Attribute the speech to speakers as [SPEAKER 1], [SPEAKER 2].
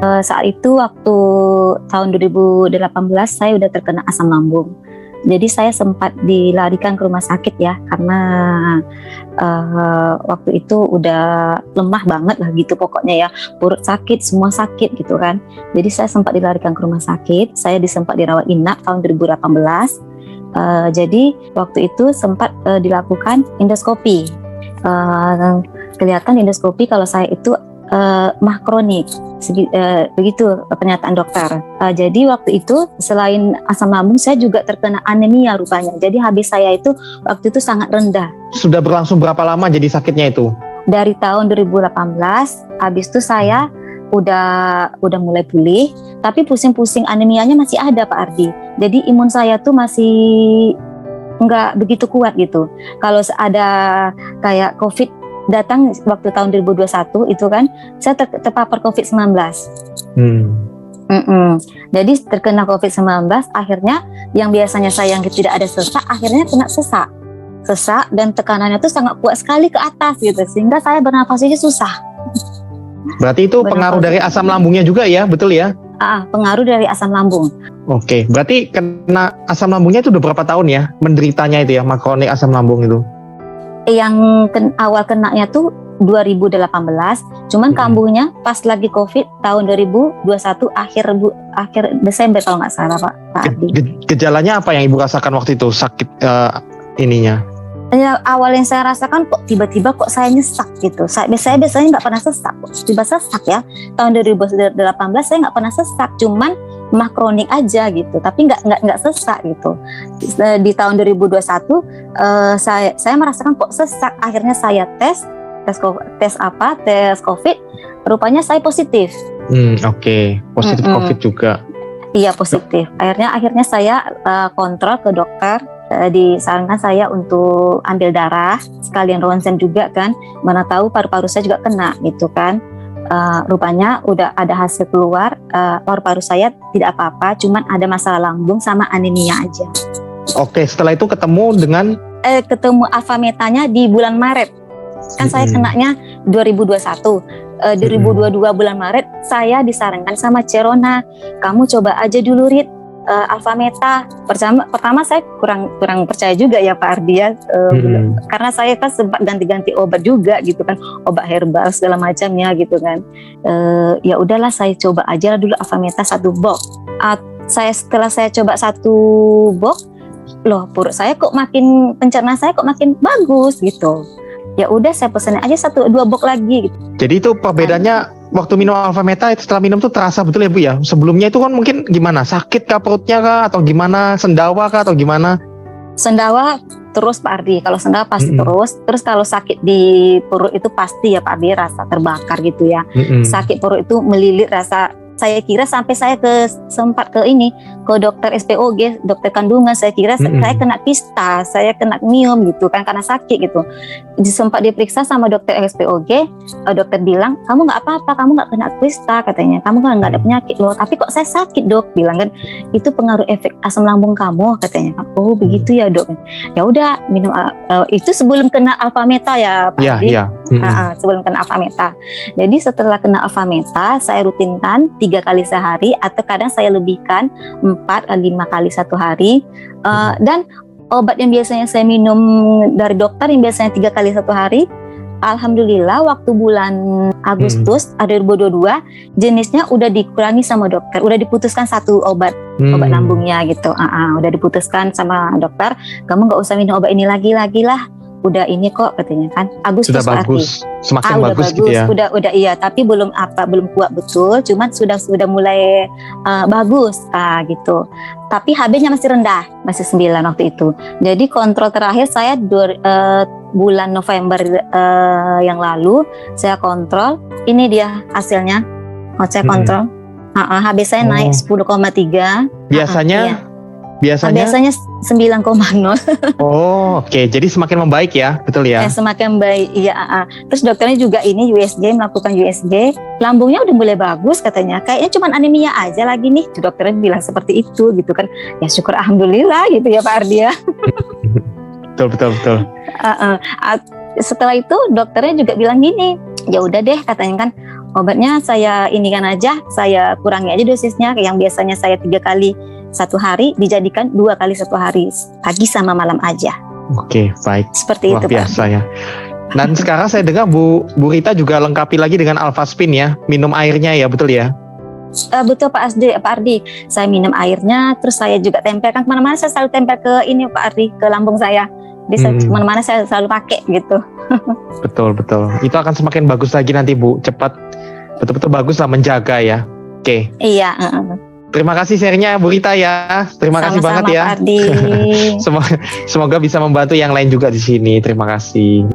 [SPEAKER 1] Saat itu waktu tahun 2018 saya udah terkena asam lambung. Jadi saya sempat dilarikan ke rumah sakit ya, karena waktu itu udah lemah banget lah gitu pokoknya ya, perut sakit, semua sakit gitu kan. Jadi saya sempat dilarikan ke rumah sakit, saya sempat dirawat inap tahun 2018. Jadi waktu itu sempat dilakukan endoskopi. Kelihatan endoskopi kalau saya itu mah kronik, begitu pernyataan dokter. Jadi waktu itu selain asam lambung saya juga terkena anemia rupanya. Jadi HB saya itu waktu itu sangat rendah.
[SPEAKER 2] Sudah berlangsung berapa lama jadi sakitnya itu?
[SPEAKER 1] Dari tahun 2018, habis itu saya udah mulai pulih, tapi pusing-pusing anemianya masih ada Pak Ardi. Jadi imun saya tuh masih nggak begitu kuat gitu. Kalau ada kayak COVID datang waktu tahun 2021 itu kan, saya terpapar COVID-19. Jadi terkena COVID-19, akhirnya yang biasanya saya yang tidak ada sesak, akhirnya kena sesak dan tekanannya tuh sangat kuat sekali ke atas gitu, sehingga saya bernafas aja susah.
[SPEAKER 2] Berarti itu pengaruh dari asam lambungnya juga ya, betul ya?
[SPEAKER 1] Pengaruh dari asam lambung.
[SPEAKER 2] Oke, berarti kena asam lambungnya itu udah berapa tahun ya menderitanya itu ya, kronik asam lambung itu?
[SPEAKER 1] Yang awal kenanya tuh 2018, cuman kambuhnya pas lagi COVID tahun 2021 akhir Desember kalau nggak salah Pak Ardi.
[SPEAKER 2] Gejalanya apa yang Ibu rasakan waktu itu sakit ininya?
[SPEAKER 1] Ya, awal yang saya rasakan kok tiba-tiba kok saya nyesak gitu. Saya biasanya nggak pernah sesak, kok tiba sesak ya. Tahun 2018 saya nggak pernah sesak, cuman mah kronik aja gitu, tapi nggak sesak gitu. Di tahun 2021 saya merasakan kok sesak. Akhirnya saya tes COVID, rupanya saya positif.
[SPEAKER 2] Oke. Positif COVID juga.
[SPEAKER 1] Iya, positif. Akhirnya saya kontrol ke dokter. Disarankan saya untuk ambil darah sekalian ronsen juga kan, mana tahu paru-paru saya juga kena gitu kan. Rupanya udah ada hasil keluar, paru-paru saya tidak apa-apa, cuman ada masalah lambung sama anemia aja.
[SPEAKER 2] Oke, setelah itu ketemu
[SPEAKER 1] alfametanya di bulan Maret kan. Saya kenanya 2021. 2022 bulan Maret saya disarankan sama Cerona, kamu coba aja dulu Rit, alfameta. Pertama saya kurang percaya juga ya Pak Ardi ya, karena saya kan sempat ganti-ganti obat juga gitu kan, obat herbal segala macamnya gitu kan. Ya udahlah saya coba aja dulu alfameta 1 box. Setelah saya coba 1 box, loh perut saya kok makin, pencernaan saya kok makin bagus gitu. Ya udah saya pesan aja 1-2 box lagi gitu.
[SPEAKER 2] Jadi itu perbedaannya waktu minum alfameta itu, setelah minum tuh terasa betul ya Bu ya? Sebelumnya itu kan mungkin gimana? Sakit kah perutnya kah? Atau gimana? Sendawa kah? Atau gimana?
[SPEAKER 1] Sendawa terus Pak Ardi, kalau sendawa pasti terus kalau sakit di perut itu pasti ya Pak Ardi, rasa terbakar gitu ya. Sakit perut itu melilit rasa. Saya kira sampai saya sempat ke dokter SPOG, dokter kandungan, saya kira saya kena kista, saya kena miom gitu kan, karena sakit gitu. Sempat diperiksa sama dokter SPOG, dokter bilang kamu nggak apa-apa, kamu nggak kena kista katanya, kamu kan nggak ada penyakit loh. Tapi kok saya sakit dok, bilang kan itu pengaruh efek asam lambung kamu katanya. Oh begitu ya dok. Ya udah minum itu sebelum kena alfameta ya Pak Adi. Sebelum kena alfameta. Jadi setelah kena alfameta saya rutinkan 3 kali sehari, atau kadang saya lebihkan 4-5 kali 1 hari. Dan obat yang biasanya saya minum dari dokter yang biasanya 3 kali 1 hari, alhamdulillah waktu bulan Agustus 2022 jenisnya udah dikurangi sama dokter, udah diputuskan 1 obat lambungnya gitu. Udah diputuskan sama dokter, kamu nggak usah minum obat ini lagi lah. Udah ini kok katanya kan, Agustus
[SPEAKER 2] sudah bagus, semakin bagus gitu ya.
[SPEAKER 1] Udah iya, tapi belum kuat betul, cuman sudah mulai bagus gitu. Tapi HB-nya masih rendah, masih 9 waktu itu. Jadi kontrol terakhir saya bulan November yang lalu saya kontrol, ini dia hasilnya. Saya kontrol. HB saya naik 10,3.
[SPEAKER 2] Biasanya?
[SPEAKER 1] Biasanya 9,0.
[SPEAKER 2] Oke. Jadi semakin membaik ya, betul ya?
[SPEAKER 1] Semakin baik, iya. Terus dokternya juga melakukan USG, lambungnya udah mulai bagus katanya. Kayaknya cuma anemia aja lagi nih, dokternya bilang seperti itu gitu kan. Ya syukur alhamdulillah gitu ya Pak Ardi ya.
[SPEAKER 2] Betul.
[SPEAKER 1] Setelah itu dokternya juga bilang gini, ya udah deh katanya kan, Obatnya saya inikan aja, saya kurangi aja dosisnya. Yang biasanya saya 3 kali 1 hari, dijadikan 2 kali 1 hari, pagi sama malam aja.
[SPEAKER 2] Oke, baik.
[SPEAKER 1] Seperti
[SPEAKER 2] Luar
[SPEAKER 1] itu Pak
[SPEAKER 2] biasa
[SPEAKER 1] Ardi.
[SPEAKER 2] ya. Dan sekarang saya dengar Bu Rita juga lengkapi lagi dengan Alphaspin ya, minum airnya ya, betul ya?
[SPEAKER 1] Betul Pak Ardi, saya minum airnya, terus saya juga tempelkan kemana-mana. Saya selalu tempel ke ini Pak Ardi, ke lambung saya. Jadi kemana-mana saya selalu pakai gitu.
[SPEAKER 2] Betul. Itu akan semakin bagus lagi nanti Bu, cepat. Betul-betul bagus lah menjaga ya. Oke.
[SPEAKER 1] Iya.
[SPEAKER 2] Terima kasih share-nya Bu Rita ya. Terima kasih banget ya.
[SPEAKER 1] Sama-sama Pak Ardi.
[SPEAKER 2] Semoga bisa membantu yang lain juga di sini. Terima kasih.